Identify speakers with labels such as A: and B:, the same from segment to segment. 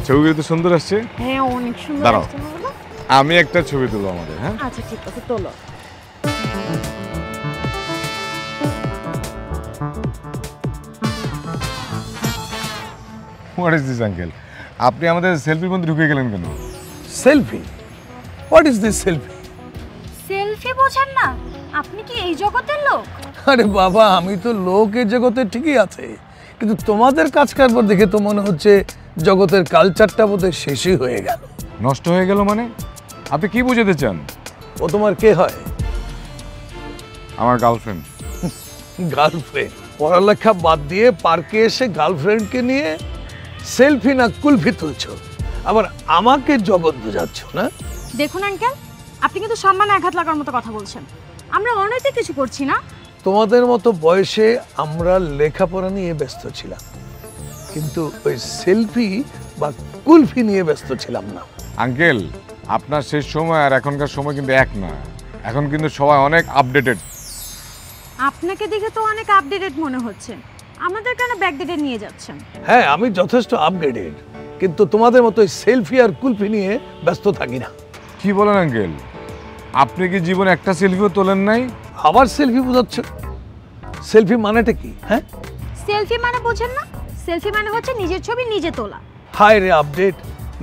A: ছবিগুলো তো সুন্দর আসছে।
B: হ্যাঁ অনেক সুন্দর
A: দাঁড়াও,
B: আসছে না বাবা?
A: আমি একটা ছবি তুলবো আমাদের। হ্যাঁ
B: আচ্ছা ঠিক আছে, তোলো।
A: What is this uncle? আপনি আমাদের সেলফির মধ্যে ঢুকে গেলেন কেন?
C: Selfie? What is this selfie?
B: Selfie বোঝেন না? আপনি কি এই জগতের লোক?
C: আরে বাবা, আমি তো লোকের জগতে ঠিকই আছে, কিন্তু তোমাদের কাজ কারবার দেখে তো মনে হচ্ছে জগতের কালচারটা বোধহয় শেষই হয়ে গেল।
A: নষ্ট হয়ে গেল মানে? আপনি কি বোঝাতে চান?
C: ও তোমার কে হয়?
A: আমার গার্লফ্রেন্ড।
C: গার্লফ্রেন্ড? পড়ালেখা বাদ দিয়ে পার্কে এসে গার্লফ্রেন্ডকে নিয়ে সেলফি না কুলফি তুলছো, আবার আমাকে জগৎ বোঝাচ্ছ না?
B: দেখুন আঙ্কেল, আপনি কিন্তু সম্মানে আঘাত লাগার মতো কথা বলছেন। আমরা অনৈতিক কিছু করছি না।
C: তোমাদের মতো বয়সে আমরা লেখাপড়া নিয়ে ব্যস্ত ছিলাম, কিন্তু ওই সেলফি বা কুলফি নিয়ে ব্যস্ত ছিলাম না।
A: আঙ্কেল, আপনার শেষ সময় আর এখনকার সময় কিন্তু এক না। এখন কিন্তু সবাই অনেক আপডেটেড।
B: আপনাকে দেখে তো অনেক আপডেটেড মনে হচ্ছে, আমাদের কেন ব্যাকডেটেড নিয়ে যাচ্ছেন?
C: হ্যাঁ, আমি যথেষ্ট আপগ্রেডেড, কিন্তু তোমাদের মতো সেলফি আর কুলফি নিয়ে ব্যস্ত থাকি না।
A: কি বলেন আঙ্কেল? আপনি কি জীবনে একটা সেলফিও তোলেন নাই?
C: আবার সেলফি বোঝাচ্ছ? সেলফি মানেটা কি? হ্যাঁ,
B: সেলফি মানে বোঝেন না? সেলফি মানে হচ্ছে নিজের ছবি নিজে তোলা।
C: হায় রে আপডেট,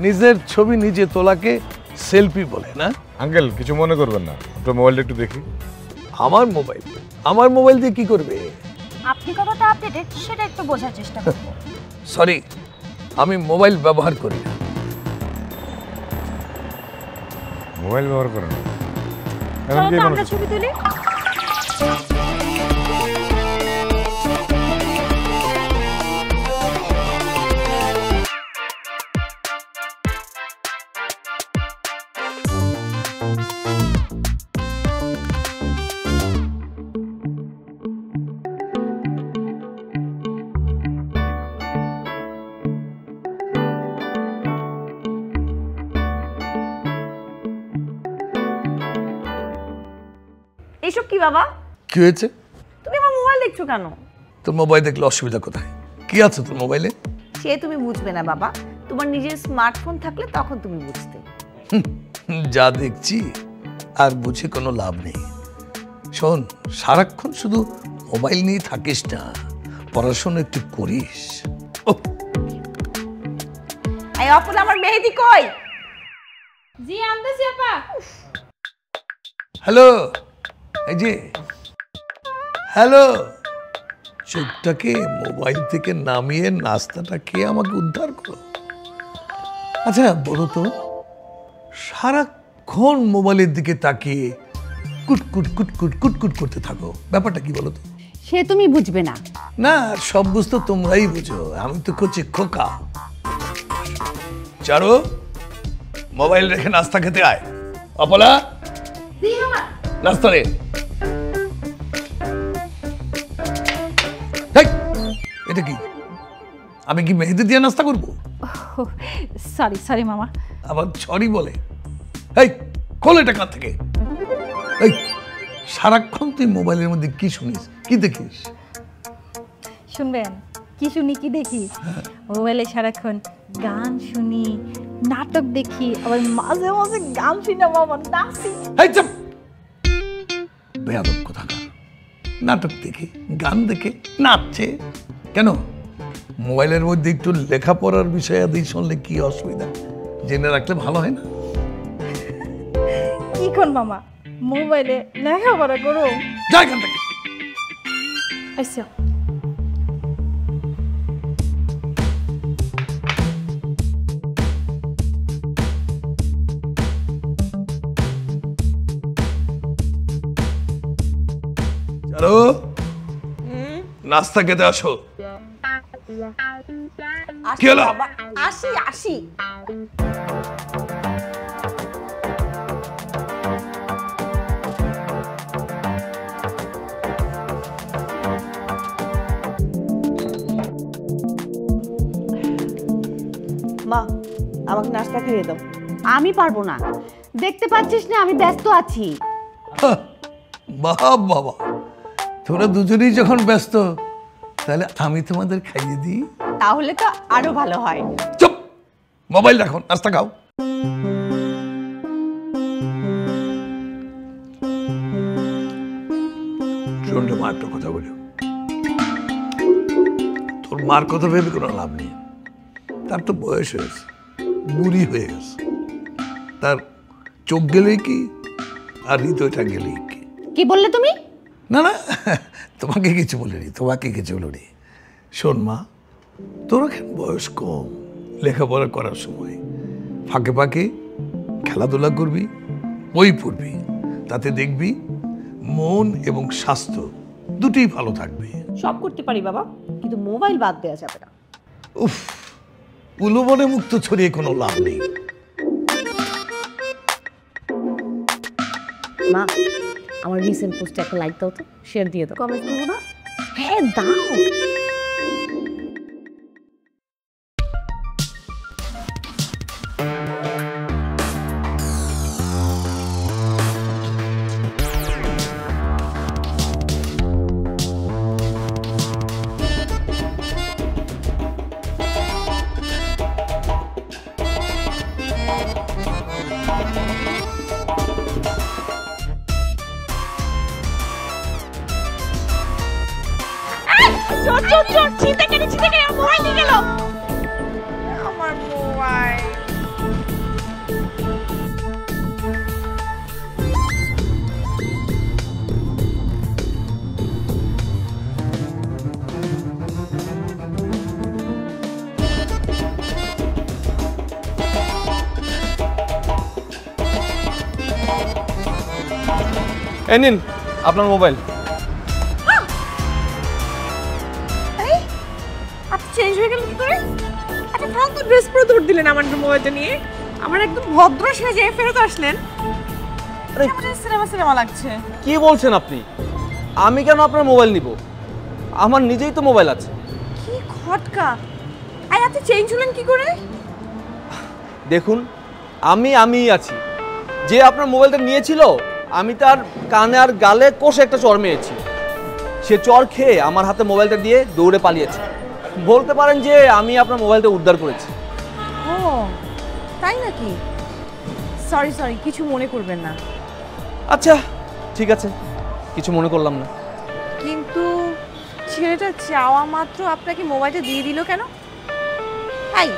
C: নিজের ছবি নিজে তোলাকে সেলফি বলে না?
A: আঙ্কেল কিছু মনে করবেন না, আপনার মোবাইলটা একটু দেখি।
C: আমার মোবাইল দিয়ে কি করবে?
B: আপনি কতটা আপডেটেড সেটা একটু বোঝার চেষ্টা করুন।
C: সরি, আমি মোবাইল ব্যবহার করি না।
A: মোবাইল ব্যবহার করেন? এখন
B: চলো
A: কি
B: তো
A: মনে
B: আমরা ছবি তুলি।
D: এসব কি বাবা?
C: কি হয়েছে?
D: তুমি আমার মোবাইল দেখছো কেন?
C: তোর মোবাইল দেখলে অসুবিধা কোথায়? কি আছে তোর মোবাইলে?
D: সে তুমি বুঝবে না বাবা, তোমার নিজের স্মার্টফোন থাকলে তখন তুমি বুঝতে।
C: যা দেখছি আর বুঝে কোনো লাভ নেই। শোন, সারাক্ষণ শুধু মোবাইল নিয়ে থাকিস না, পড়াশোনা একটু করিস।
D: এই অপল, আমার মেহেদি কই?
B: জি আনতেছি আপা।
C: হ্যালো, এই যে হ্যালো, চোখটাকে মোবাইল থেকে নামিয়ে নাস্তাটা খেয়ে আমাকে উদ্ধার করো। আচ্ছা বলো তো, সারাক্ষণ মোবাইলের দিকে তাকিয়ে কুটকুট কুটকুট কুটকুট করতে থাকো, ব্যাপারটা কি বলো তো?
B: সে তুমি বুঝবে না।
C: না, সব বুঝতে তোমরাই বুঝো, আমি তো কচি খোকা। চারু, মোবাইল রেখে নাস্তা খেতে আয়। অপলা, নাস্তা রে। এটা কি? আমি কি মেহেদি দিয়ে নাস্তা করবো?
B: সরি সরি মামা।
C: আবার সরি বলে? এই খোল এটা কান থেকে। এই সারাক্ষণ তুই মোবাইলের মধ্যে কি শুনিস, কি দেখিস?
B: শুনবেন কি শুনি কি দেখি? মোবাইলে সারাক্ষণ গান শুনি, নাটক দেখি, আবার মাঝে মাঝে গান শুনি মামা, নাচি।
C: এই চুপ, বেয়াদব কোথাকার। নাটক দেখে, গান দেখে, নাচছে কেন? মোবাইলের মধ্যে একটু লেখাপড়ার বিষয় আদি শুনলে কি অসুবিধা? জেনে রাখলে ভালো হয় না?
B: কি কোন মামা, মোবাইলে লেখাপড়া করো?
C: যা এখান থেকে।
B: আচ্ছা
C: চলো নাস্তা খেতে আসো। কি হলো?
D: আসি আসি। মা, আমাকে নাস্তা খাইয়ে দাও।
E: আমি পারবো না, দেখতে পাচ্ছিস না আমি ব্যস্ত আছি।
C: বাবা বাবা, তোরা দুজনেই যখন ব্যস্ত, তাহলে আমি তোমাদের খাইয়ে দিই।
E: তাহলে তো আরো ভালো হয়।
C: চুপ, মোবাইল রাখো, নাস্তা খাও। শুনলে মা একটা কথা বলি, তোর মার কথা ভেবে কোনো লাভ নেই। তার তো বয়স হয়েছে, বুড়ি হয়ে গেছে। তার চোখ গেলেই কি আর হৃদয়টা গেলেই কি।
E: কি বললে তুমি?
C: না না, তোমাকে কিছু বলিনি, তোমাকে কিছু বলিনি। শোন মা, তোর এখন বয়স কম, লেখাপড়া করার সময়। ফাঁকে ফাঁকে খেলাধুলা করবি, বই পড়বি, তাতে দেখবি মন এবং স্বাস্থ্য দুটোই ভালো থাকবে।
D: সব করতে পারি বাবা, কিন্তু মোবাইল বাদ দেওয়া যাবে না।
C: উফ, উলুবনে মুক্ত ছড়িয়ে কোনো লাভ নেই।
D: মা, আমার রিসেন্ট পোস্টে একটা লাইক দাও তো, শেয়ার দিয়ে দাও। কমেন্ট করবো না? হ্যাঁ দাও।
B: চোর চোর চোর, ছিনতে কেটে মোবাইল নিয়ে গেল। আমার মোবাইল।
F: এই নিন আপনার মোবাইল।
B: আপনি চেঞ্জ হয়ে গেলেন কি করে? একটা ফালতু ড্রেস পরে দৌড় দিলেন আমার মোবাইলটা নিয়ে। আমার একদম ভদ্র সেজে ফেরত আসলেন। সিনেমা লাগছে।
F: কি বলছেন আপনি? আমি কেন আপনার মোবাইল নিব? আমার নিজেই তো মোবাইল আছে।
B: কি খটকা! আই আপনি চেঞ্জ হলেন কি করে?
F: দেখুন, আমিই আছি। যে আপনার মোবাইলটা নিয়েছিল, আমি তার কানে আর গালে কষে একটা চড় মেরেছি। সে চড় খেয়ে আমার হাতে মোবাইলটা দিয়ে দৌড়ে পালিয়েছে। বলতে পারেন যে আমি আপনার মোবাইলটা উদ্ধার করেছি।
B: ও তাই নাকি? সরি সরি, কিছু মনে করবেন না।
F: আচ্ছা ঠিক আছে, কিছু মনে করলাম না।
B: কিন্তু ছেলেটা চাওয়া মাত্র আপনাকে মোবাইলটা দিয়ে দিল কেন? তাই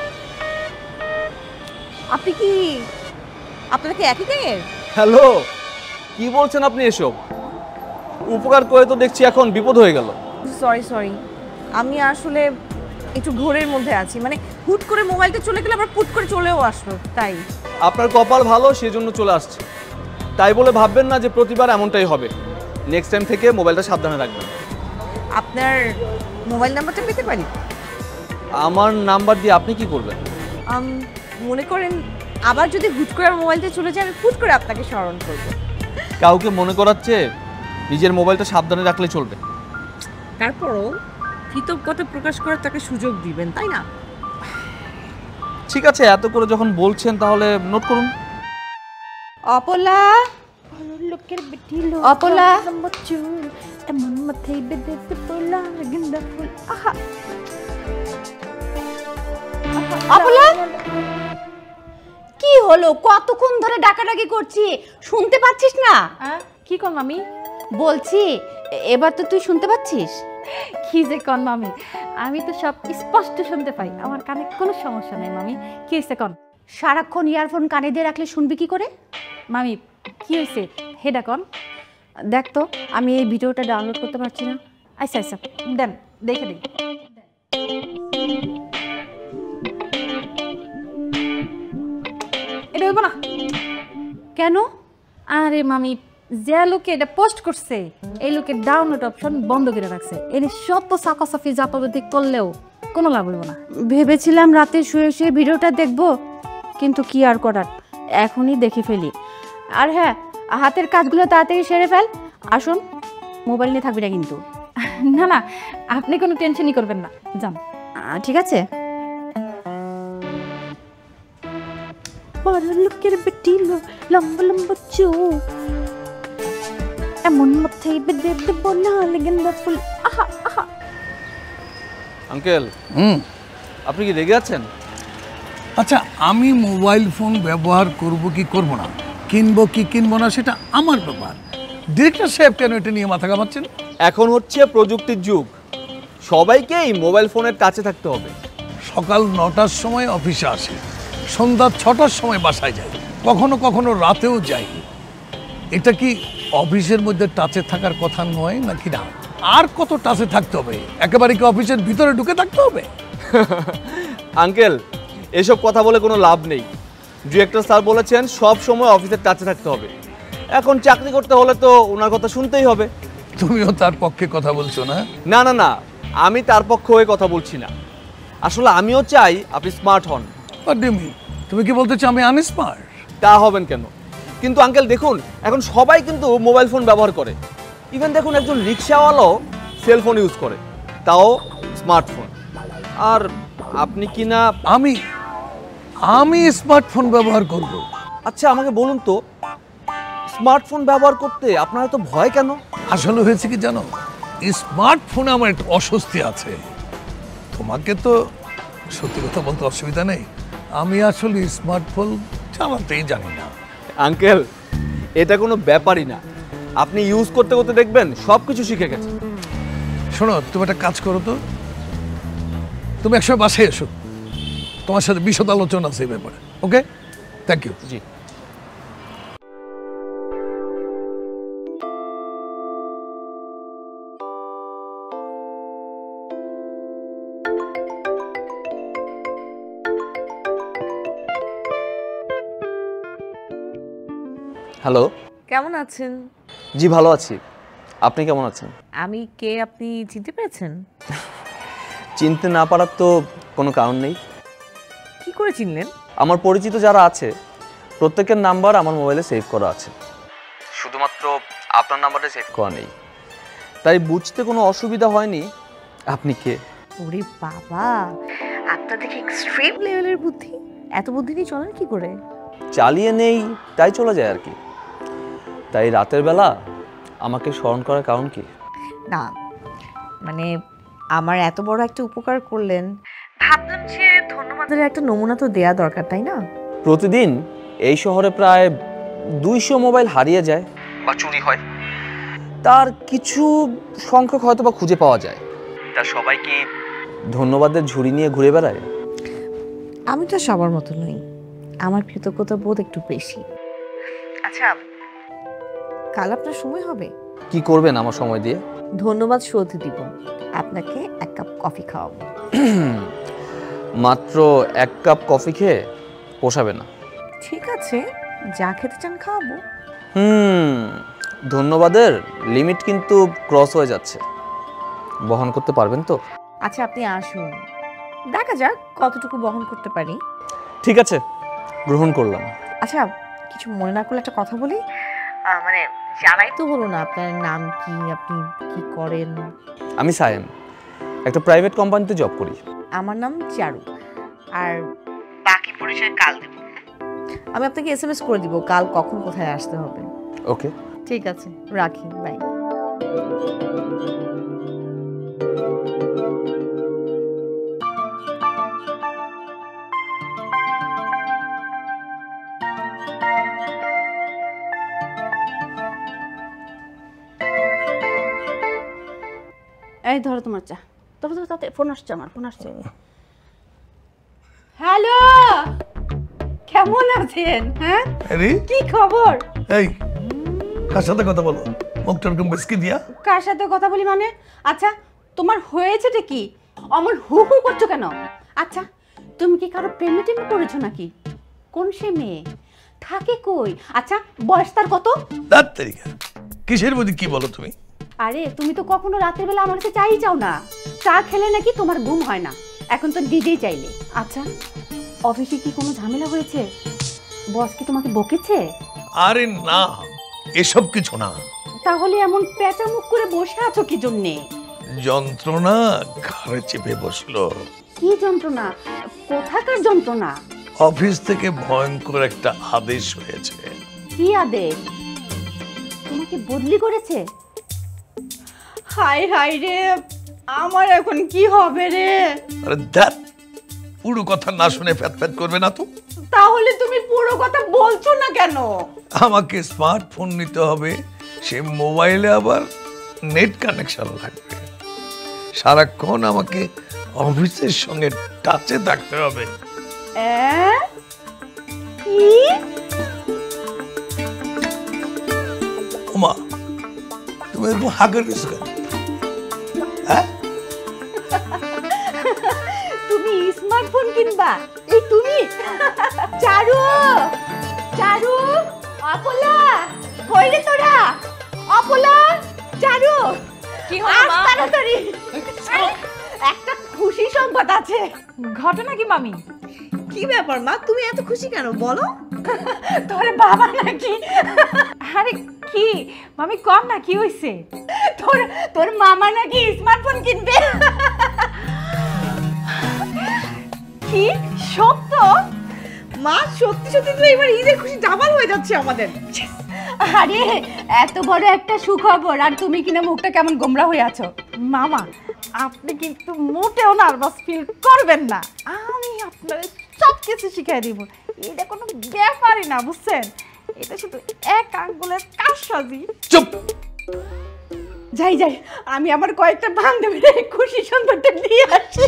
B: আপনি কি আপনাকে একই গ্যাংয়ের?
F: হ্যালো, কি বলছেন আপনি এসব? উপকার করে তো দেখছি এখন বিপদ হয়ে গেল।
B: সরি সরি, আমি আসলে একটু ঘোরের মধ্যে আছি। মানে হুট করে মোবাইলটা চলে গেলে আবার পুট করে চলেও আসলো, তাই।
F: আপনার কপাল ভালো, সেজন্য চলে আসছে। তাই বলে ভাববেন না যে প্রতিবার এমনটাই হবে। নেক্সট টাইম থেকে মোবাইলটা সাবধানে রাখবেন।
B: আপনার মোবাইল নাম্বারটা পেতে পারি?
F: আমার নাম্বার দিয়ে আপনি কি করবেন?
B: মনে করেন আবার যদি হুট করে আমার মোবাইলটা চলে যায়, আমি হুট করে আপনাকে স্মরণ করব।
F: কাউকে মনে করাচ্ছে নিজের মোবাইলটা সাবধানে রাখলে চলবে।
B: তারপরও কৃতজ্ঞতা প্রকাশ করার তাকে সুযোগ দিবেন, তাই না?
F: ঠিক আছে, এত করে যখন বলছেন তাহলে নোট করুন।
E: অপলা,
B: লোকের বেটি
E: অপলা।
B: এমন মাথায় বেঁধেছে পোলা গেন্দা ফুল। আহা
E: অপলা, কি হলো? কতক্ষণ ধরে ডাকাডাকি করছি, শুনতে পাচ্ছিস না?
B: কি কর মামি?
E: বলছি এবার তো তুই শুনতে পাচ্ছিস?
B: কি যে কন মামি, আমি তো সব স্পষ্ট শুনতে পাই। আমার কানে কোনো সমস্যা নেই মামি। কি হয়েছে কন?
E: সারাক্ষণ ইয়ারফোন কানে দিয়ে রাখলে শুনবি কি করে?
B: মামি কি হয়েছে হেডা কন?
E: দেখ তো, আমি এই ভিডিওটা ডাউনলোড করতে পারছি না।
B: আচ্ছা আচ্ছা, দেন দেখে দিই। এটা হইব না
E: কেন?
B: আরে মামি, যে লোকে এটা পোস্ট করছে এই লোকের ডাউনলোড অপশন বন্ধ করে রাখছে। এর শত সাফাসাফি জাপাবতি করলেও কোনো লাভ হইব না।
E: ভেবেছিলাম রাতে শুয়ে শুয়ে ভিডিওটা দেখবো, কিন্তু কি আর করার, এখনই দেখে ফেলি। আর হ্যাঁ, হাতের কাজগুলো তাড়াতাড়ি সেরে ফেল। আসুন, মোবাইল নিয়ে থাকবি না কিন্তু।
B: না না, আপনি কোনো টেনশনই করবেন না, যান।
E: ঠিক আছে।
B: বড় লোকের বেটি লম্বা লম্বা চোখ, এমন মাথায় বেঁধে দেব লাল গেন্দা ফুল। আহা আহা।
F: আঙ্কেল, আপনি কি রেগে আছেন?
C: আচ্ছা, আমি মোবাইল ফোন ব্যবহার করব কি করব না, কিনবো কি কিনবো না, সেটা আমার ব্যাপার। ডিরেক্টর সাহেব কেন এটা নিয়ে মাথা ঘামাচ্ছেন?
F: এখন হচ্ছে প্রযুক্তির যুগ, সবাইকেই মোবাইল ফোনের কাছে থাকতে হবে।
C: সকাল 9টার সময় অফিসে আসে, সন্ধ্যা 6টার সময় বাসায় যাই, কখনো কখনো রাতেও যাই। এটা কি অফিসের মধ্যে টাচে থাকার কথা নয় নাকি না? আর কত টাচে থাকতে হবে? একেবারে কি অফিসের ভিতরে ঢুকে থাকতে হবে?
F: আঙ্কেল, এসব কথা বলে কোনো লাভ নেই। ডিরেক্টর স্যার বলেছেন সব সময় অফিসের কাছে থাকতে হবে। এখন চাকরি করতে হলে তো ওনার কথা শুনতেই হবে।
C: তুমিও তার পক্ষে কথা বলছো না?
F: না না না, আমি তার পক্ষে হয়ে কথা বলছি না। আসলে আমিও চাই আপনি স্মার্ট হন।
C: What do you mean? তুমি কি বলতে চাও আমি আনস্মার্ট?
F: তা হবেন কেন? কিন্তু আঙ্কেল দেখুন, এখন সবাই কিন্তু মোবাইল ফোন ব্যবহার করে। ইভেন দেখুন একজন রিক্সাওয়ালাও সেলফোন ইউজ করে, তাও স্মার্টফোন। আর আপনি কি না?
C: আমি স্মার্টফোন ব্যবহার করব।
F: আচ্ছা আমাকে বলুন তো, স্মার্টফোন ব্যবহার করতে আপনার তো ভয় কেন?
C: আসলে হয়েছে কি জানো, স্মার্টফোনে আমার একটা অস্বস্তি আছে। তোমাকে তো সত্যি কথা বলতে অসুবিধা নেই, আমি আসলে স্মার্টফোন চালাতেই জানি না।
F: আঙ্কেল, এটা কোনো ব্যাপারই না। আপনি ইউজ করতে করতে দেখবেন সব কিছু শিখে গেছে।
C: শোনো, তুমি একটা কাজ করো তো, তুমি একসময় বাসায় এসো, তোমার সাথে বিশদ আলোচনা আছে এই ব্যাপারে। ওকে, থ্যাংক ইউ।
F: জি। হ্যালো।
D: কেমন আছেন?
F: জি ভালো আছি, আপনি কেমন আছেন?
D: আমি কে আপনি চিনতে পেরেছেন?
F: চিনতে না পারার তো কোনো কারণ নেই।
D: কি করে চিনলেন?
F: আমার পরিচিত যারা আছে প্রত্যেকের নাম্বার আমার মোবাইলে সেভ করা আছে, শুধুমাত্র আপনার নাম্বারটা সেভ করা নেই। তাই বুঝতে কোনো অসুবিধা হয়নি আপনি কে।
D: ওরে বাবা, আপনার দেখে এক্সট্রিম লেভেলের বুদ্ধি। এত বুদ্ধি নিয়ে চলেন কি করে?
F: চালিয়ে নেই তাই চলে যায় আর কি। তাই রাতের বেলা আমাকে স্মরণ করার কারণ কি?
D: না মানে আমার এত বড় একটা উপকার করলেন, ভাবলাম যে ধন্যবাদের একটা নমুনা তো দেয়া দরকার, তাই না?
F: প্রতিদিন এই শহরে প্রায় 200 মোবাইল হারিয়ে যায় বা চুরি হয়, তার কিছু সংখ্যক হয়তো বা খুঁজে পাওয়া যায়। তা সবাই কি ধন্যবাদের ঝুড়ি নিয়ে ঘুরে বেড়ায়?
D: আমি তো সবার মতো নই, আমার কৃতজ্ঞতা বোধ একটু বেশি। আচ্ছা, কাল আপনার সময় হবে?
F: কি করবেন আমার সময় দিয়ে?
D: ধন্যবাদ শোধ দিব, আপনাকে 1 কাপ কফি খাওয়াবো।
F: মাত্র 1 কাপ কফি খেয়ে পোষাবে না।
D: ঠিক আছে, যা খেতে চান খাওয়াবো।
F: ধন্যবাদের লিমিট কিন্তু ক্রস হয়ে যাচ্ছে, বহন করতে পারবেন তো?
D: আচ্ছা আপনি আসুন, দেখা যাক কতটুকু বহন করতে পারি।
F: ঠিক আছে, গ্রহণ করলাম।
D: আচ্ছা, কিছু মনে না করলে একটা কথা বলি। মানে জানাই তো হলো না আপনার নাম কি, আপনি কি করেন?
F: আমি সায়েম, একটা প্রাইভেট কোম্পানিতে জব করি।
D: আমার নাম চারু, আর বাকি পরিচয় কাল দেব। আমি আপনাকে SMS করে দিব কাল কখন কোথায় আসতে হবে।
F: ওকে,
D: ঠিক আছে, রাখি, বাই।
E: এই ধরো তোমার চা, ধরো ধরো, তাতে ফোন আসছে, আমার ফোন আসছে। হ্যালো, কেমন আছেন? হ্যাঁ,
C: আরে
E: কি খবর?
C: এই, কার সাথে কথা বলো? মুখটা এরকম বেসকি দিয়া।
E: কার সাথে কথা বলি মানে? আচ্ছা তোমার হয়েছেটা কি? আমার হু হু করছো কেন? আচ্ছা তুমি কি কারো প্রেমে টেমে পড়েছো নাকি? কোন সে মেয়ে, থাকে কই? আচ্ছা বয়স তার কত?
C: দাঁত তারিখা কিসের মধ্যে কি বলো তুমি?
E: আরে তুমি তো কখনো রাতের বেলা আমার কাছে চাই চাও না, চা খেলে নাকি তোমার ঘুম হয় না, এখন তো নিজেই চাইলে। আচ্ছা অফিসে কি কোনো ঝামেলা হয়েছে? বস কি তোমাকে বকেছে?
C: আরে না, এসব কিছু না।
E: তাহলে এমন পেঁচা মুখ করে বসে আছো কি জন্যে?
C: যন্ত্রণা ঘাড়ে চেপে বসলো।
E: কি যন্ত্রণা? কোথাকার যন্ত্রণা?
C: অফিস থেকে ভয়ঙ্কর একটা আদেশ হয়েছে।
E: কি আদেশ? তোমাকে বদলি করেছে? হায় হায় রে, আমার এখন কি হবে রে?
C: আরে ধ্যাৎ, পুরো কথা না শুনে ফ্যাত ফ্যাত করবে না তো।
E: তাহলে তুমি পুরো কথা বলছো না কেন?
C: আমাকে স্মার্টফোন নিতে হবে, সে মোবাইলে আবার নেট কানেকশন লাগবে, সারাক্ষণ আমাকে অফিসের সঙ্গে টাচে থাকতে হবে।
E: কি?
C: ওমা, তুমি এরকম হাঁকের কিছু কেন? হ্যাঁ,
E: তুমি স্মার্টফোন কিনবা? এই তুমি? চারু, চারু, অপলা, কই রে তোরা? অপলা, চারু,
B: কি হলো মা?
E: তাড়াতাড়ি, একটা খুশি সংবাদ আছে।
B: ঘটনা কি মামি?
D: কি ব্যাপার মা, তুমি এত খুশি কেন বলো?
E: তোর বাবা নাকি,
B: আরে কি মামি, কম না, কি হইছে?
E: তোর তোর মামা নাকি স্মার্টফোন কিনবে।
B: কি সত্য?
D: মা সত্যি সত্যি তো এবার ঈদের খুশি ডাবল হয়ে যাচ্ছে আমাদের।
E: আরে এত বড় একটা সুখবর আর তুমি কিনা মুখটা কেমন গোমরা হয়ে আছো।
B: মামা, আপনি কিন্তু মোটেও নার্ভাস ফিল করবেন না, আমি আপনার সব কিছু শিখিয়ে দিব। এটা কোনো ব্যাপারই না, বুঝছেন? এটা শুধু এক আঙ্গুলের কারসাজি।
C: চুপ।
E: যাই যাই, আমি আমার কয়েকটা বান্ধবীর খুশি সংবাদটা দিয়ে আসি।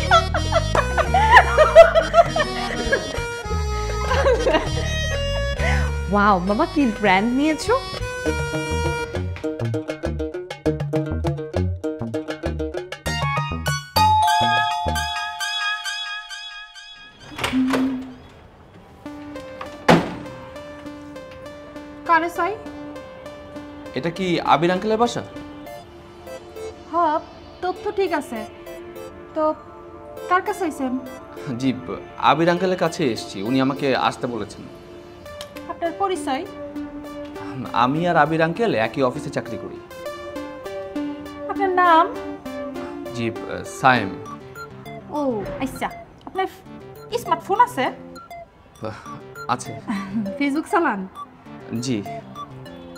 D: ওয়াও বাবা, কি ব্র্যান্ড নিয়েছো?
B: কারে সাই?
F: এটা কি আবির আঙ্কেলের বাসা?
B: হ্যাঁ, তথ্য ঠিক আছে। তো কার কাছে আইছেন?
F: জি, আবির আঙ্কেলের কাছে এসেছি, উনি আমাকে আসতে বলেছেন।
B: আপনার পরিচয়?
F: আমি আর আবির আঙ্কেল একই অফিসে চাকরি করি।
B: আপনার নাম?
F: জি, সায়েম।
B: ও আচ্ছা, আপনার স্মার্টফোন আছে?
F: আছে।
B: ফেসবুক চালান?
F: জি।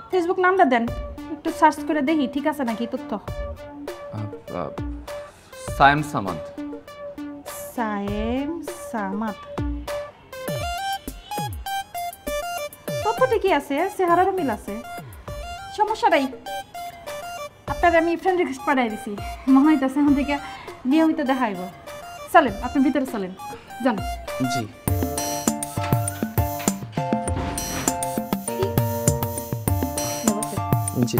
B: ফেসবুক নামটা দেন, একটু সার্চ করে দেখি ঠিক আছে নাকি তথ্য।
F: সায়েম সামাদ।
B: সায়েম সামাদ, তথ্য ঠিকই আছে, চেহারারও মিল আছে, সমস্যা নাই। আপনার আমি ফ্রেন্ড রিকোয়েস্ট পাঠাই দিছি, মনে হইতেছে এখন থেকে নিয়মিত দেখা হইব। চলেন, আপনি ভিতরে চলেন, যান।
F: জি। জি।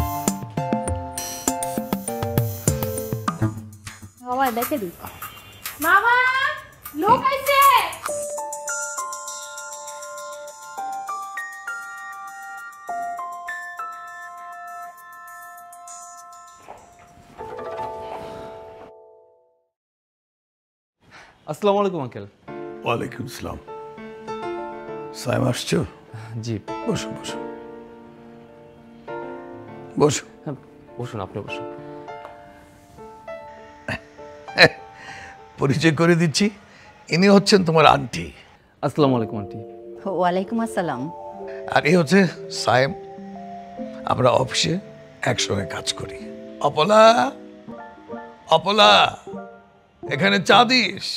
B: বাবা দেখে দি। মামা, লোক আইছে।
F: আসসালামু আলাইকুম আঙ্কেল।
C: ওয়ালাইকুম আসসালাম। সাইম আসছো?
F: জি।
C: বসো বসো বসো।
F: হ্যাঁ, বসুন, আপনি বসুন।
C: পরিচয় করে দিচ্ছি, ইনি হচ্ছেন তোমার আন্টি।
F: আসসালামু আলাইকুম আন্টি।
E: ওয়ালাইকুম আসসালাম।
C: আর এই হচ্ছে সায়েম, আমরা অফিসে একসঙ্গে কাজ করি। অপলা, অপলা, এখানে চা দিস।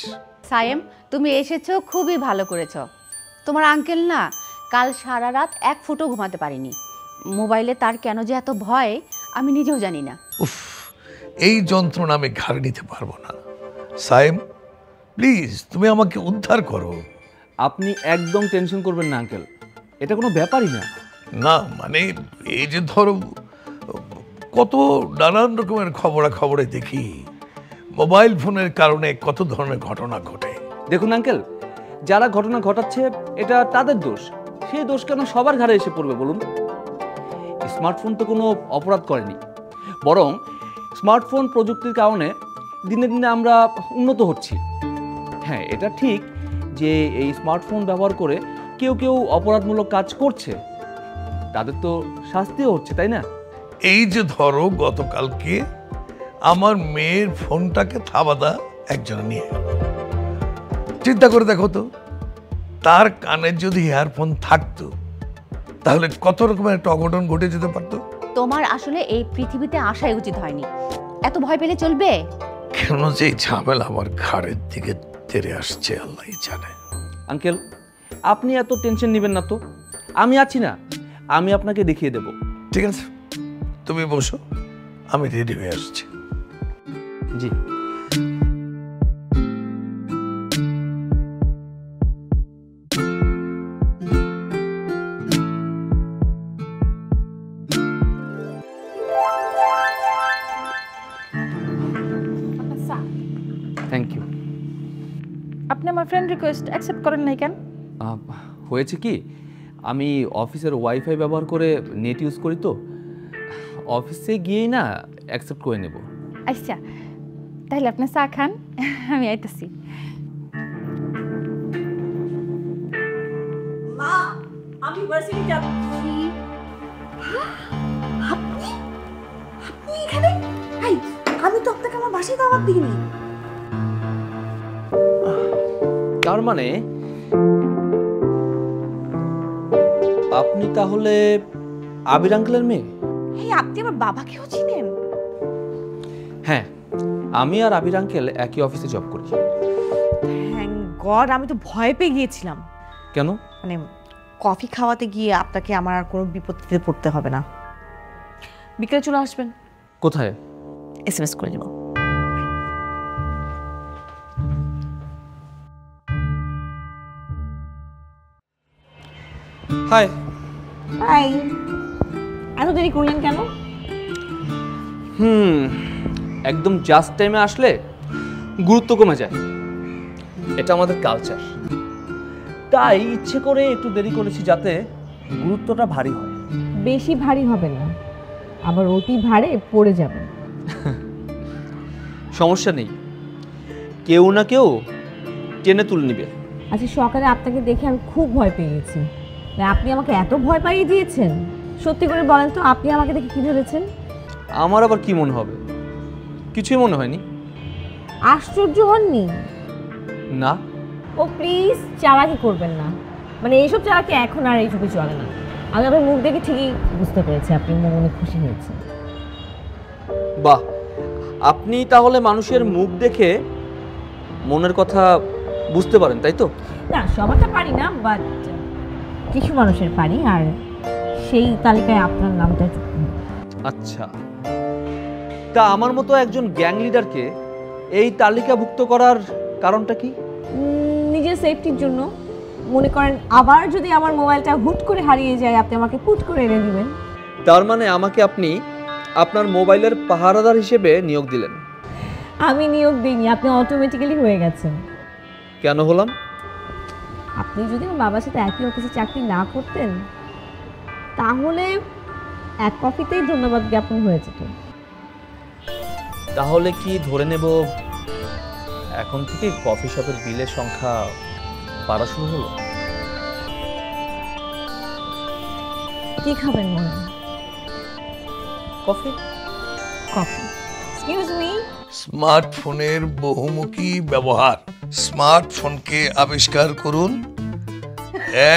E: সায়েম, তুমি এসেছো, খুবই ভালো করেছো। তোমার আঙ্কেল না কাল সারা রাত এক ফুটও ঘুমাতে পারিনি। মোবাইলে তার কেন যে এত ভয় আমি নিজেও জানি না।
C: উফ, এই যন্ত্রণা আমি ঘাড়ে নিতে পারবো না। সায়েম প্লিজ, তুমি আমাকে উদ্ধার করো।
F: আপনি একদম টেনশন করবেন না আঙ্কেল, এটা কোনো ব্যাপারই না।
C: না মানে এই যে ধরো কত নানান রকমের খবরে দেখি মোবাইল ফোনের কারণে কত ধরনের ঘটনা ঘটে।
F: দেখুন আঙ্কেল, যারা ঘটনা ঘটাচ্ছে এটা তাদের দোষ, সেই দোষ কেন সবার ঘাড়ে এসে পড়বে বলুন? স্মার্টফোন তো কোনো অপরাধ করেনি, বরং স্মার্টফোন প্রযুক্তির কারণে দিনে দিনে আমরা উন্নত হচ্ছি। হ্যাঁ, এটা ঠিক যে এই স্মার্টফোন ব্যবহার করে কেউ কেউ অপরাধমূলক কাজ করছে, তাদের তো শাস্তিও হচ্ছে, তাই না?
C: এই যে ধরো গতকালকে আমার মেয়ের ফোনটাকে থাবাদা একজন নিয়ে গেল। চিন্তা করে দেখো তো, তার কানে যদি ইয়ারফোন থাকতো তাহলে কত রকমের একটা অঘটন ঘটে যেতে পারতো।
E: তোমার আসলে এই পৃথিবীতে আসাই উচিত হয়নি, এত ভয় পেলে চলবে?
C: কেন যে এই ঝামেলা আমার ঘাড়ের দিকে তেরে আসছে আল্লাহই জানে।
F: আঙ্কেল, আপনি এত টেনশন নেবেন না তো, আমি আছি না, আমি আপনাকে দেখিয়ে দেব।
C: ঠিক আছে, তুমি বসো, আমি রেডি হয়ে আসছি।
F: জি। Thank you.
B: আপনি আমার ফ্রেন্ড রিকোয়েস্ট অ্যাকসেপ্ট করেন নাই কেন?
F: হয়েছে কি, আমি অফিসের ওয়াইফাই ব্যবহার করে নেট ইউজ করি, তো অফিসে গিয়েই না অ্যাকসেপ্ট করে নেব।
B: আচ্ছা, তাহলে আপনি চা খান, আমি আইতেছি।
D: মা, আমি ভার্সিটি যাচ্ছি। আপনি এখানে? হাই, আমি তো আপনাকে আমার বাসায় দাওয়াত দিইনি।
F: তার মানে আপনি তাহলে আবির আঙ্কেলের মেয়ে?
D: এই, আপনি আমার বাবাকেও চিনেন?
F: হ্যাঁ, আমি আর আবির আঙ্কেল একই অফিসে জব করি।
D: থ্যাংক গড, আমি তো ভয় পেয়ে গিয়েছিলাম।
F: কেন?
D: মানে কফি খাওয়াতে গিয়ে আপনাকে আমার আর কোনো বিপত্তিতে পড়তে হবে না। বিকেলে চলে আসবেন।
F: কোথায়?
D: এসএমএস করে দেব।
F: হাই।
D: হাই, এত দেরি করলেন কেন?
F: একদম জাস্ট টাইমে আসলে গুরুত্ব কমে যায়, এটা আমাদের কালচার। তাই ইচ্ছে করে একটু দেরি করেছি যাতে গুরুত্বটা ভারী হয়।
G: বেশি ভারী হবে না, আবার অতি ভারে পড়ে যাবে।
F: সমস্যা নেই, কেউ না কেউ টেনে তুলে নিবে।
G: আচ্ছা, সকালে আপনাকে দেখে আমি খুব ভয় পেয়ে গেছি। আপনি আমাকে এত ভয় পাইয়ে দিয়েছেন, সত্যি করে বলেন তো, আপনি আমাকে দেখে কি ভেবেছেন?
F: আমার আবার কি মনে হবে? কিছুই মনে হয়নি।
G: আশ্চর্য হননি?
F: না।
G: ও প্লিজ, চালাকি করবেন না। মানে এইসব চালাকি এখন আর এই যুগে চলে না। আমি আপনার মুখ দেখে ঠিকই বুঝতে পেরেছি আপনি মনে খুশি হয়েছেন।
F: বাহ, আপনি তাহলে মানুষের মুখ দেখে মনের কথা বুঝতে পারেন, তাই তো?
G: না, সবারটা পারি না, বাট কিছু মানুষের পারি, আর সেই তালিকায় আপনার নামটা যুক্ত।
F: আচ্ছা, তা আমার মতো একজন গ্যাং লিডারকে এই তালিকাভুক্ত করার কারণটা কি?
G: নিজের সেফটির জন্য। মনে করেন আবার যদি আমার মোবাইলটা হুট করে হারিয়ে যায়, আপনি আমাকে পুট করে এনে দিবেন।
F: তার মানে আমাকে আপনি আপনার মোবাইলের পাহারাদার হিসেবে নিয়োগ দিলেন?
G: আমি নিয়োগ দিইনি, আপনি অটোমেটিক্যালি হয়ে গেছেন।
F: কেন হলাম?
G: আপনি যদি আমার বাবার সাথে একই অফিসে চাকরি না করতেন, তাহলে এক কফিতেই ধন্যবাদ জ্ঞাপন হয়ে যেত।
F: তাহলে কি ধরে নেব এখন থেকে কফি শপের বিলের সংখ্যা বাড়া শুরু হলো?
G: কি খাবেন মনে হয়?
F: কফি?
G: কফি? Excuse me.
C: স্মার্টফোনের বহুমুখী ব্যবহার। স্মার্টফোনকে আবিষ্কার করুন,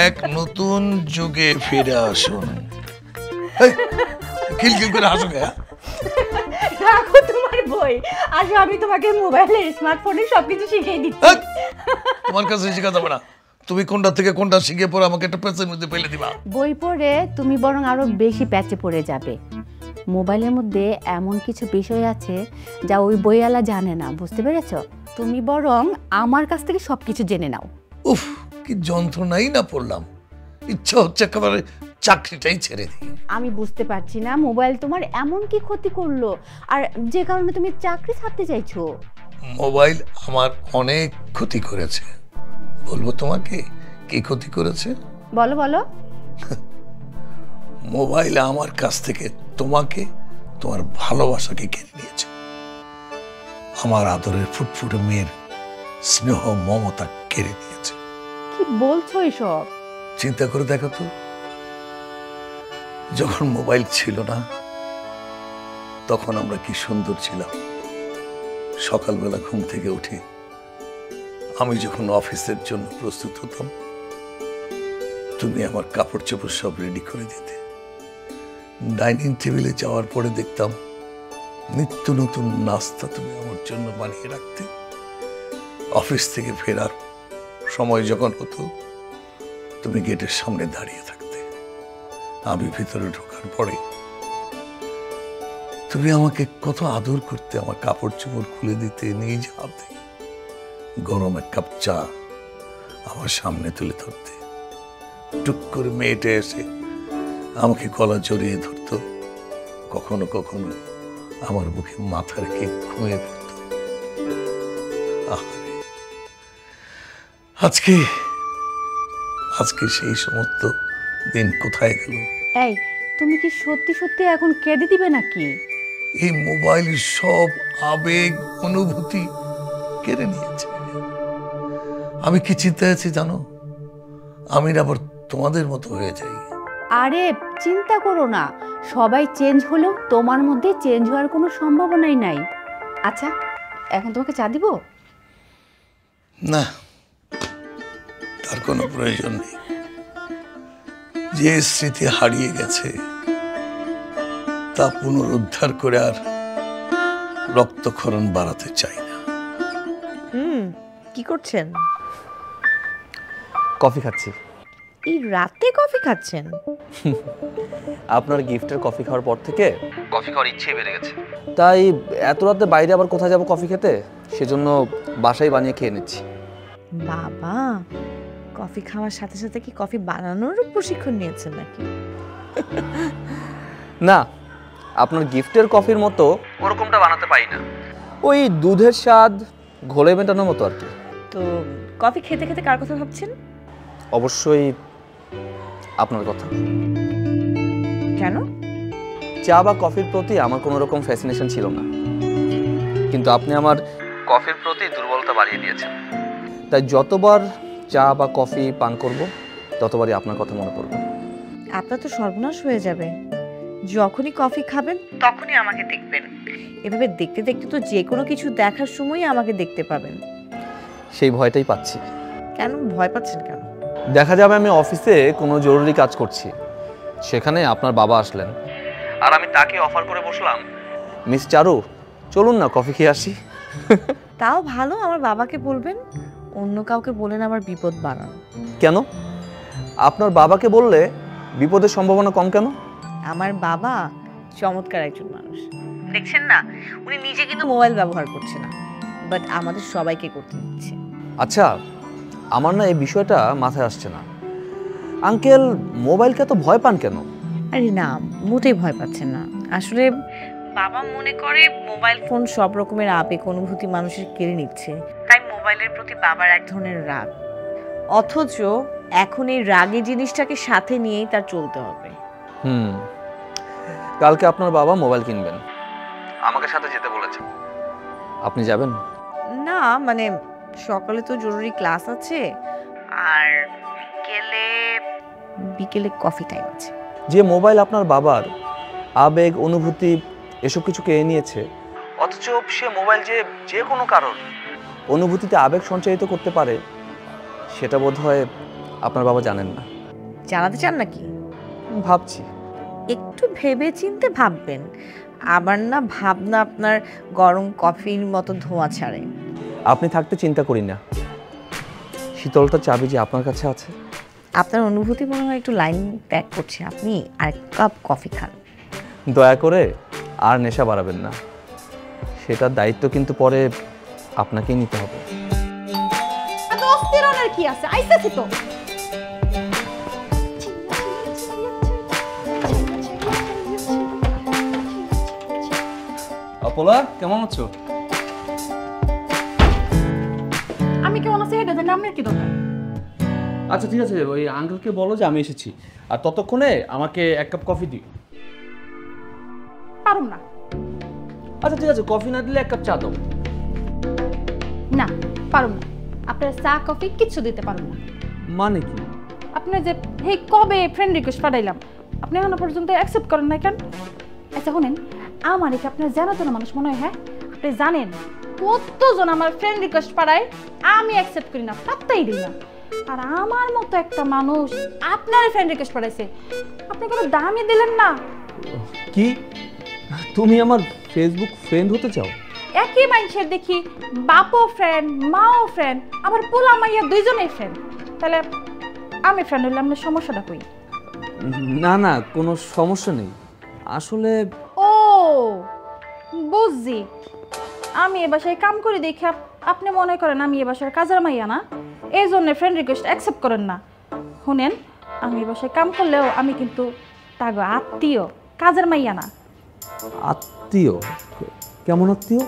C: এক নতুন যুগে ফিরে আসুন। খিলখিল করে হাসো কে?
E: রাখো তোমার বই, আসো আমি তোমাকে মোবাইলে স্মার্টফোনে সবকিছু শিখিয়ে দিচ্ছি।
C: তোমার কাছে শেখা যাবে না, তুমি কোনটা থেকে কোনটা শিখে পড়ে আমাকে একটা পেঁচের মধ্যে ফেলে দিবা।
E: বই পড়ে তুমি বরং আরো বেশি প্যাচে পড়ে যাবে। মোবাইলের মধ্যে এমন কিছু বিষয় আছে যা ওই বইওয়ালা জানে না, বুঝতে পেরেছো? তুমি বরং আমার কাছ থেকে সবকিছু জেনে নাও।
C: উফ, কি যন্ত্রণাই না পড়লাম, ইচ্ছা হচ্ছে একেবারে চাকরিটাই ছেড়ে দিই।
E: আমি বুঝতে পারছি না মোবাইল তোমার এমন কি ক্ষতি করলো আর যে কারণে তুমি চাকরি ছাড়তে চাইছো?
C: মোবাইল আমার অনেক ক্ষতি করেছে। বলবো তোমাকে কি ক্ষতি করেছে?
E: বলো বলো।
C: মোবাইল আমার কাছ থেকে তোমাকে, তোমার ভালোবাসাকে কেড়ে নিয়েছে। আমার আদরের ফুটফুটে মেয়ের স্নেহ মমতা কেড়ে নিয়েছে।
E: কি বলছো এসব?
C: চিন্তা করে দেখো তো, যখন মোবাইল ছিল না তখন আমরা কি সুন্দর ছিলাম। সকালবেলা ঘুম থেকে উঠে আমি যখন অফিসের জন্য প্রস্তুত হতাম, তুমি আমার কাপড় চোপড় সব রেডি করে দিতে। ডাইনিং টেবিলে যাওয়ার পরে দেখতাম নিত্য নতুন নাস্তা তুমি আমার জন্য বানিয়ে রাখতে। অফিস থেকে ফেরার সময় যখন হতো তুমি গেটের সামনে দাঁড়িয়ে থাকতে, আমি ভিতরে ঢোকার পরে তুমি আমাকে কত আদর করতে, আমার কাপড় চোপড় খুলে দিতে, নিজ হাতে গরম এক কাপ চা আমার সামনে তুলে ধরতে। টুক করে মেয়েটা এসে আমাকে গলা জড়িয়ে ধরতো, কখনো কখনো আমার বুকে মাথা রেখে ঘুমিয়ে পড়ত। আহারে, আজকে আজকে সেই সমস্ত দিন কোথায় গেল?
E: এই তুমি কি সত্যি সত্যি এখন কেঁদে দিবে নাকি?
C: এই মোবাইলের সব আবেগ অনুভূতি কেড়ে নিয়েছে। আমি কি চিন্তায় আছি জানো? আমি আবার তোমাদের মতো হয়ে যাই।
E: আরে চিন্তা করো না, সবাই চেঞ্জ হলেও তোমার মধ্যে চেঞ্জ হওয়ার কোনো সম্ভাবনাই নাই। আচ্ছা এখন তোমাকে চা দিব?
C: না, তার কোনো প্রয়োজন নেই। যে স্মৃতি হারিয়ে গেছে তা পুনরুদ্ধার করে আর রক্তক্ষরণ বাড়াতে চাই না।
D: কি করছেন?
F: কফি খাচ্ছি।
D: এই রাতে কফি খাচ্ছেন?
F: আপনার গিফটের কফি খাওয়ার পর থেকে কফি খাওয়ার ইচ্ছে বেড়ে গেছে, তাই এত রাতে বাইরে আবার কোথায় যাব কফি খেতে, সেজন্য বাসায় বানিয়ে খেয়ে নিচ্ছি।
D: বাবা, কফি খাওয়ার সাথে সাথে কি কফি বানানোর প্রশিক্ষণ নিয়েছেন নাকি?
F: না, আপনার গিফটের কফির মতো ওরকমটা বানাতে পারি না, ওই দুধের স্বাদ ঘোলে মেটানোর মতো আর কি।
D: তো কফি খেতে খেতে কার কথা ভাবছেন?
F: অবশ্যই আপনার কথা।
D: কেন?
F: চা বা কফির প্রতি আমার কোনো রকম ফ্যাসিনেশন ছিল না, কিন্তু আপনি আমার কফির প্রতি দুর্বলতা বাড়িয়ে দিয়েছেন। তাই যতবার চা বা কফি পান করব ততবারই আপনার কথা মনে পড়বে।
D: আপনার তো সর্বনাশ হয়ে যাবে। যখনই কফি খাবেন তখনই আমাকে দেখবেন। এভাবে দেখতে দেখতে তো যে কোনো কিছু দেখার সময়ই আমাকে দেখতে পাবেন।
F: সেই ভয়টাই পাচ্ছি।
D: কেন ভয় পাচ্ছেন কেন?
F: দেখা যাবে আমি অফিসে কোনো জরুরি কাজ করছি, সেখানে আপনার বাবা আসলেন আর আমি তাকে অফার করে বসলাম, মিস চারু চলুন না কফি খেয়ে আসি।
D: তাও ভালো, আমার বাবাকে বলবেন। অন্য কাউকে বলেন আমার বিপদ বাড়ান।
F: কেন? আপনার বাবাকে বললে বিপদের সম্ভাবনা কম কেন?
D: আমার বাবা চমৎকার একজন মানুষ, দেখছেন না? উনি নিজে কিন্তু মোবাইল ব্যবহার করছে না, বাট আমাদের সবাইকে করতে দিচ্ছে।
F: আচ্ছা, আমার না এই বিষয়টা মাথায় আসছে না। আঙ্কেল মোবাইলকে এত ভয় পান কেন?
D: আরে না, মোটেই ভয় পাচ্ছেন না। আসলে বাবা মনে করে মোবাইল ফোন সব রকমের আবেগ অনুভূতি মানুষের কেড়ে নিচ্ছে, তাই মোবাইলের প্রতি বাবার এক ধরনের রাগ। অথচ এখন এই রাগী জিনিসটাকে সাথে নিয়েই তার চলতে হবে।
F: কালকে আপনার বাবা মোবাইল কিনবেন, আমাকে সাথে যেতে বলেছেন, আপনি যাবেন?
D: না মানে সকালে তো জরুরি ক্লাস আছে, আর বিকেলে কফি টাইম আছে।
F: যে মোবাইল আপনার বাবার আবেগ অনুভূতি এসব কিছু কেড়ে নিয়েছে, অথচ সে মোবাইল যে কোনো কারণ অনুভূতিতে আবেগ সঞ্চারিত করতে পারে, সেটা বোধহয় আপনার বাবা জানেন না।
D: জানাতে চান নাকি?
F: ভাবছি।
D: একটু ভেবে চিন্তে ভাববেন, আবার না ভাবনা আপনার গরম কফির মতো ধোঁয়া ছাড়ে।
F: আপনি থাকতে চিন্তা করি না, শীতলটা চাবি যে আপনার কাছে আছে।
D: আপনার অনুভূতি মনে হয় একটু লাইন ব্যাক করছে, আপনি আরেক কাপ কফি খান।
F: দয়া করে আর নেশা বাড়াবেন না, সেটার দায়িত্ব কিন্তু পরে আপনাকেই নিতে হবে।
B: এত অস্থির হওয়ার কি আছে? আইসাছি তো।
F: অপলা, কেমন আছো?
B: আমি কেমন আছি এটা জানি আপনার কি দরকার?
F: আচ্ছা ঠিক আছে, ওই আঙ্কেলকে বলো যে আমি এসেছি, আর ততক্ষণে আমাকে এক কাপ কফি দিও।
B: পারুম না।
F: আচ্ছা ঠিক আছে, কফি না দিলে এক কাপ চা দাও।
B: না পারুম না, আপনার চা কফি কিচ্ছু দিতে পারুম না।
F: মানে কি?
B: আপনি যে হে কবে ফ্রেন্ড রিকোয়েস্ট পাঠাইলাম, আপনি এখনো পর্যন্ত অ্যাকসেপ্ট করেন না কেন? আচ্ছা শুনেন, আমার কি আপনার জানাতো না মানুষ মনে হয়? হ্যাঁ, আপনি জানেন কতজন আমার ফ্রেন্ড রিকোয়েস্ট পাঠায়, আমি অ্যাকসেপ্ট করি না, পাত্তাই দিই না। আর আমার মতো একটা মানুষ আপনার ফ্রেন্ড রিকোয়েস্ট পাঠাইছে, আপনি কোনো দামই দিলেন না।
F: কি তুমি আমার ফেসবুক ফ্রেন্ড হতে চাও?
B: একই মানুষের দেখি বাপও ফ্রেন্ড, মাও ফ্রেন্ড, আবার পোলা মাইয়া দুইজনেই ফ্রেন্ড। তাহলে আমি ফ্রেন্ড হইলাম না, সমস্যাটা কই?
F: না না, কোনো সমস্যা নেই আসলে।
B: ও বুঝছি, আমি এ বাসায় কাম করে দেখে আপনি মনে করেন আমি এ বাসার কাজের মাইয়া না, এই জন্য ফ্রেন্ড রিকোয়েস্ট অ্যাকসেপ্ট করেন না। শুনেন, আমি এ বাসায় কাম করলেও আমি কিন্তু তাগো আত্মীয়, কাজের মাইয়া না।
F: আত্মীয়? কেমন আত্মীয়?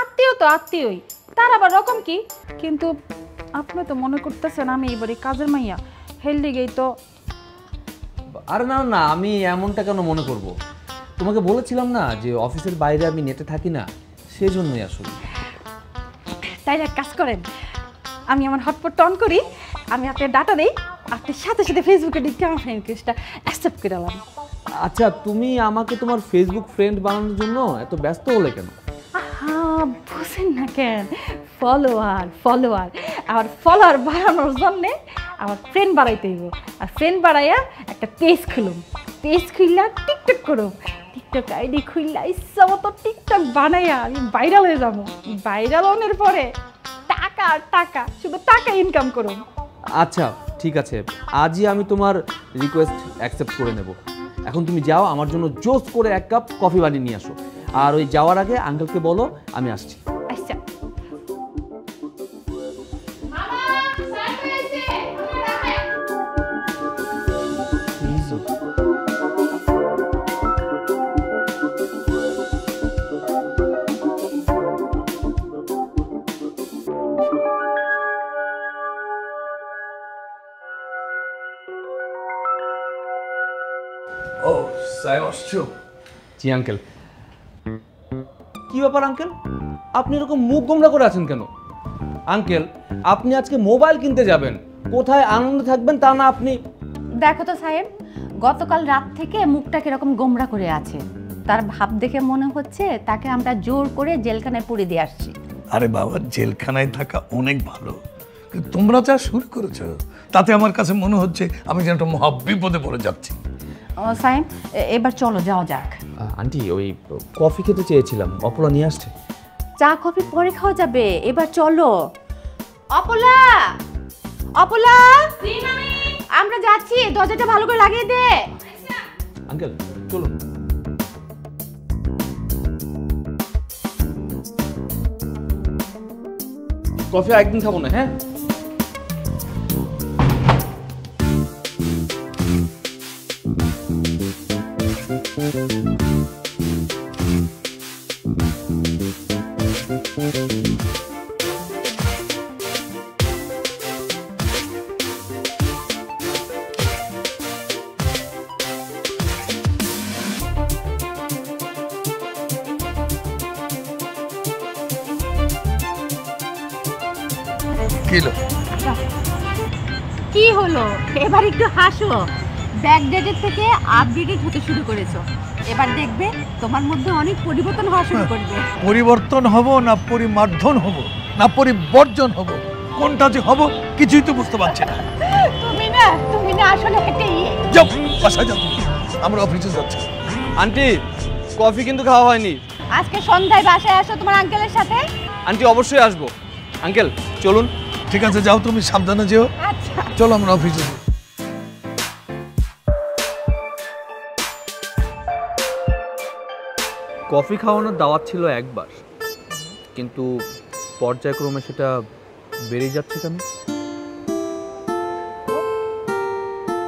B: আত্মীয় তো আত্মীয়ই, তার আবার রকম কি? কিন্তু আপনি তো মনে করতেছেন আমি এবারে কাজের মাইয়া, হেলদি গেই তো।
F: আরে না না, আমি এমনটা কেন মনে করব? তোমাকে বলেছিলাম না যে অফিসের বাইরে আমি নেটে থাকি না, সেই জন্যই আসলে।
B: তাই এক কাজ করেন, আমি আমার হটপট অন করি, আমি আপনার ডাটা দেই, আপনি সাথে সাথে ফেসবুকে ঢুকে আমার ফ্রেন্ড রিকোয়েস্টটা অ্যাকসেপ্ট করে দিলাম।
F: আচ্ছা, তুমি আমাকে তোমার ফেসবুক ফ্রেন্ড বানানোর জন্য এত ব্যস্ত হলে কেন?
B: হ্যাঁ, বুঝেন না কেন? ফলোয়ার আর ফলোয়ার বাড়ানোর জন্য আমার ফ্রেন্ড বাড়াইতে হইব, আর ফ্রেন্ড বাড়াইয়া একটা পেজ খুলুম, পেজ খুললা টিকটক করুম, টিকটক আইডি খুললা ইচ্ছা মতো টিকটক বানাইয়া আমি ভাইরাল হয়ে যাবো। ভাইরাল হওয়ার পরে টাকা আর টাকা, শুধু টাকা ইনকাম করুম।
F: আচ্ছা ঠিক আছে, আজই আমি তোমার রিকোয়েস্ট অ্যাকসেপ্ট করে নেব। এখন তুমি যাও, আমার জন্য জোস করে 1 কাপ কফি বানিয়ে নিয়ে আসো, আর ওই যাওয়ার আগে আঙ্কেলকে বলো আমি আসছি।
B: আচ্ছা।
C: ও সাহেব আসছো?
F: জি আঙ্কেল। কি ব্যাপার আঙ্কেল, আপনি এরকম মুখ গোমড়া করে আছেন কেন? আঙ্কেল, আপনি আজকে মোবাইল কিনতে যাবেন, কোথায় আনন্দে থাকবেন তা না আপনি।
E: দেখো তো সাহেব, গতকাল রাত থেকে মুখটা কিরকম গোমরা করে আছে, তার ভাব দেখে মনে হচ্ছে তাকে আমরা জোর করে জেলখানায় পুরে দিয়ে আসছি।
C: আরে বাবা, জেলখানায় থাকা অনেক ভালো, কিন্তু তোমরা যা শুরু করেছো তাতে আমার কাছে মনে হচ্ছে আমি যেন একটা মহা বিপদে পড়ে যাচ্ছি।
E: সাহেব, এবার চলো যাওয়া যাক।
F: আন্টি, ওই কফি খেতে চেয়েছিলাম, অপলা নিয়ে আসছে।
E: চা কফি পরে খাওয়া যাবে, এবার চলো। অপলা, অপলা, আমরা যাচ্ছি, দরজাটা ভালো করে লাগিয়ে দে।
F: আঙ্কেল চলুন। কফি একদিন খাবো না, হ্যাঁ?
E: কি হলো, এবার একটু হাসো। ব্যাকডেটের থেকে আপডেটেড হতে শুরু করেছো, এবার দেখবে তোমার মধ্যে অনেক পরিবর্তন হওয়া শুরু করবে।
C: পরিবর্তন হব না পরিমার্জন হব না পরিবর্জন হব, কোনটা যে হব কিছুই তো বুঝতে পারছি না।
E: তুমি না আসলে একটা
C: যাও বাসায় যাও, আমরা অফিসে যাচ্ছি।
F: আন্টি, কফি কিন্তু খাওয়া হয়নি।
E: আজকে সন্ধ্যায় বাসায় আসো তোমার আঙ্কেলের সাথে।
F: আন্টি অবশ্যই আসবো। আঙ্কেল চলুন।
C: ঠিক আছে, যাও, তুমি সাবধানে যেও।
E: আচ্ছা
C: চলো আমরা অফিসে যাই।
F: কফি খাওয়ানোর দাওয়াত ছিল একবার, কিন্তু পর্যায়ক্রমে সেটা বেড়ে যাচ্ছে কেন?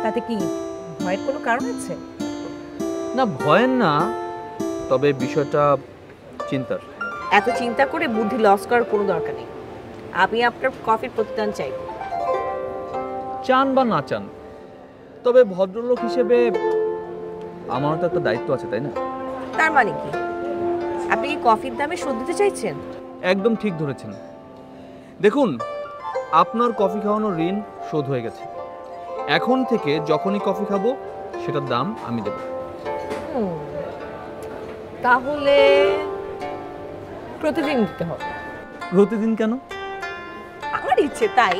D: তাতে কি ভয়ের কোনো কারণ আছে?
F: না, ভয়ের না, তবে বিষয়টা চিন্তার।
D: এত চিন্তা করে বুদ্ধি লস করার কোনো দরকার নেই। আমি আপনার কফির প্রতিদান চাই।
F: চান বা না চান, তবে ভদ্রলোক হিসেবে আমারও তো একটা দায়িত্ব আছে, তাই না?
D: তার মানে কি আপনি কি কফির দামে শোধ দিতে চাইছেন?
F: একদম ঠিক ধরেছেন। দেখুন, আপনার কফি খাওয়ানোর ঋণ শোধ হয়ে গেছে। এখন থেকে যখনই কফি খাবো সেটার দাম আমি দেব।
D: তাহলে প্রতিদিন দিতে হবে।
F: প্রতিদিন কেন?
D: আমার ইচ্ছে তাই।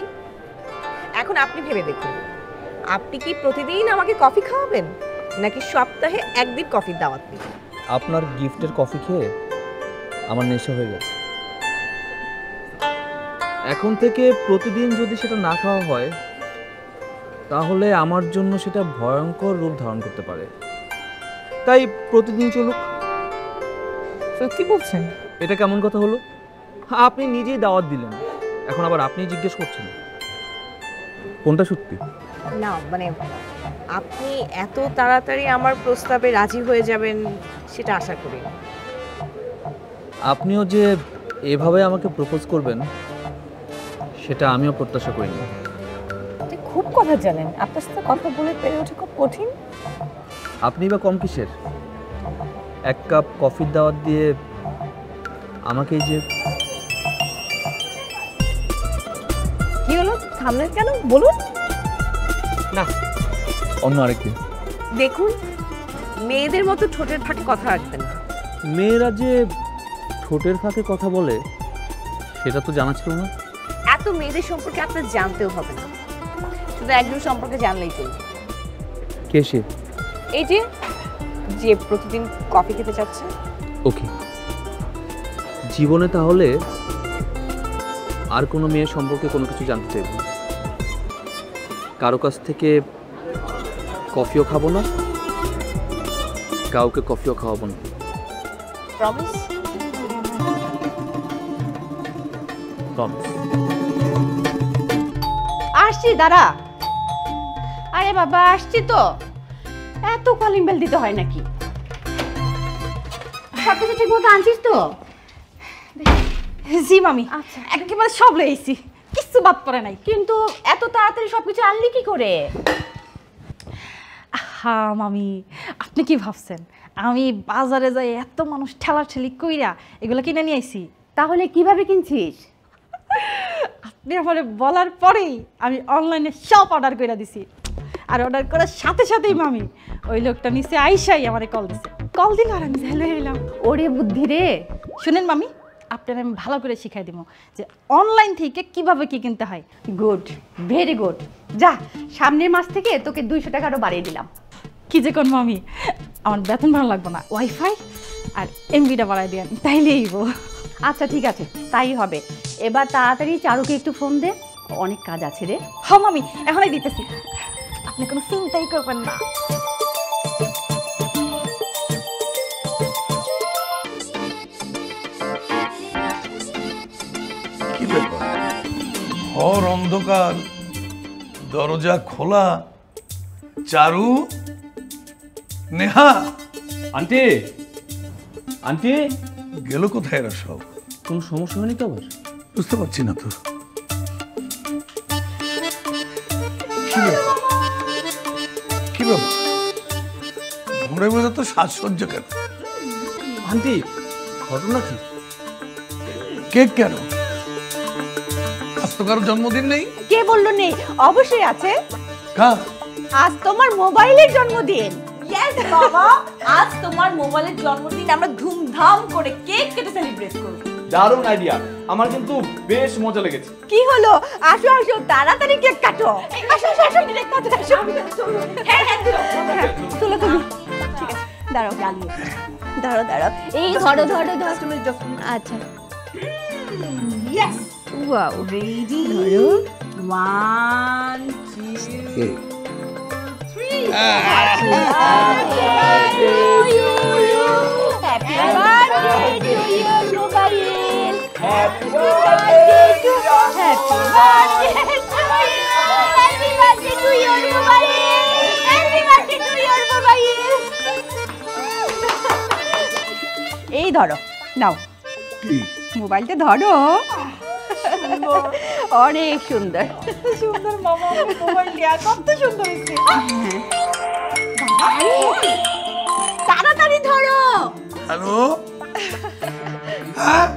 D: এখন আপনি ভেবে দেখুন, আপনি কি প্রতিদিন আমাকে কফি খাওয়াবেন, নাকি সপ্তাহে একদিন কফির দাওয়াত দিবেন?
F: আপনার গিফটের কফি খেয়ে আমার নেশা হয়ে গেছে। এখন থেকে প্রতিদিন যদি সেটা না খাওয়া হয় তাহলে আমার জন্য সেটা ভয়ঙ্কর রূপ ধারণ করতে পারে। তাই প্রতিদিন চলুক।
D: সত্যি বলছেন?
F: এটা কেমন কথা হলো? আপনি নিজেই দাওয়াত দিলেন, এখন আবার আপনি জিজ্ঞেস করছেন কোনটা সত্যি?
D: না মানে আপনি এত তাড়াতাড়ি আমার প্রস্তাবে রাজি হয়ে যাবেন সেটা আশা করি।
F: আপনিও যে এভাবে আমাকে প্রপোজ করবেন সেটা আমিও প্রত্যাশা করিনি।
D: আপনি খুব কথা জানেন, আপনার সাথে কথা বলে পেরে ওঠা খুব কঠিন।
F: আপনি বা কম কিসের? এক কাপ কফির দাওয়াত দিয়ে আমাকে এই যে
D: কি হলো, থামলেন কেন বলুন?
F: না, অন্য আরেকদিন।
D: দেখুন, মেয়েদের মতো ঠোঁটের ফাঁকে কথা রাখবেন না।
F: মেয়েরা যে ঠোঁটের ফাঁকে কথা বলে সেটা তো জানা ছিল না।
D: এত মেয়েদের সম্পর্কে আপনার জানতেও হবে না, শুধু একজন সম্পর্কে জানলেই চলবে।
F: কে সে?
D: এই যে যে প্রতিদিন কফি খেতে চাচ্ছে।
F: ওকে, জীবনে তাহলে আর কোনো মেয়ের সম্পর্কে কোনো কিছু জানতে চাইব না, কারো কাছ থেকে কফিও খাবো না, কাউকে কফিও খাওয়াবো না।
D: প্রমিস?
F: প্রমিস।
E: আসছি, দাঁড়া। আরে বাবা, আসছি তো। এত কলিং বেল দিতে হয় নাকি? সব কিছু ঠিক মতো আনছিস তো?
B: জি মামি,
E: আচ্ছা।
B: একেবারে সব লইছি, কিচ্ছু বাদ পড়ে নাই।
E: কিন্তু এত তাড়াতাড়ি সবকিছু আনলি কি করে?
B: হ্যাঁ মামি, আপনি কি ভাবছেন আমি বাজারে যাই এত মানুষ ঠেলাঠেলি কইরা এগুলো কিনে নিয়ে আইছি?
E: তাহলে কিভাবে কিনছিস?
B: আপনি আমার বলার পরেই আমি অনলাইনে সব অর্ডার করে দিছি। আর অর্ডার করার সাথে সাথেই মামি ওই লোকটা নিচে আইসাই আমারে কল দিছে। কল দিল আর আমি হ্যালো এলাম।
E: ওরে বুদ্ধি রে।
B: শুনেন মামি, আপনার আমি ভালো করে শিখাই দিব যে অনলাইন থেকে কিভাবে কি কিনতে হয়।
E: Good, very good. যা, সামনের মাস থেকে তোকে 200 টাকা আরো বাড়িয়ে দিলাম।
B: কি যে কোন মামি, আমার বেতন ভালো লাগবে না, ওয়াইফাই আর এমবিটা বাড়াই দেন তাইলেই গো।
E: আচ্ছা ঠিক আছে, তাই হবে। এবার তাড়াতাড়ি চারুকে একটু ফোন দে, অনেক কাজ আছে রে।
B: হ্যাঁ মামি, এখনই দিতেছি, আপনি কোনো চিন্তাই করবেন না।
C: কি ব্যাপার? ঘর অন্ধকার, দরজা খোলা। চারু, নেহা,
F: আন্টি, আন্টি,
C: গেল কোথায় এরা সব?
F: কোনো সমস্যা হয়নি তো আবার?
C: বুঝতে পারছি না তো। কি ব্যাপার? কি ব্যাপার? ঘুরে বেড়ে তো সাজসজ্জা কেন?
F: আন্টি, ঘটনা কি?
C: কেক কেন? আজ তো কারো জন্মদিন নেই?
E: কে বললো নেই? অবশ্যই আছে।
C: কার?
E: আজ তোমার মোবাইলের জন্মদিন।
D: ইয়েস বাবা, আজ তোমার মোবাইলের জন্মদিন, আমরা ধুমধাম করে কেক কেটে সেলিব্রেট করব।
F: দারুণ আইডিয়া, আমার কিন্তু বেশ মজা লেগেছে।
E: কি হলো? আসো আসো, তাড়াতাড়ি কেক কাটো। আসো আসো আসো, কেক কাটো আসো। হ্যাঁ হ্যাঁ, চলো তুমি। ঠিক আছে, দাঁড়াও, জ্বালিয়ে দাঁড়াও দাঁড়াও। এই ধরো ধরো ধরো। আচ্ছা, ইয়েস, ওয়াও, রেডি। ধরো, 1 2 3। Happy birthday to you mobile. Happy birthday to you. Happy birthday to you mobile. Happy birthday to you mobile. এই ধরো, নাও মোবাইলটা ধরো। অনেক সুন্দর
B: সুন্দর মামা, মোবাইল দেয়া কত সুন্দর হয়েছে।
E: তাড়াতাড়ি ধরো।
C: হ্যালো, হ্যাঁ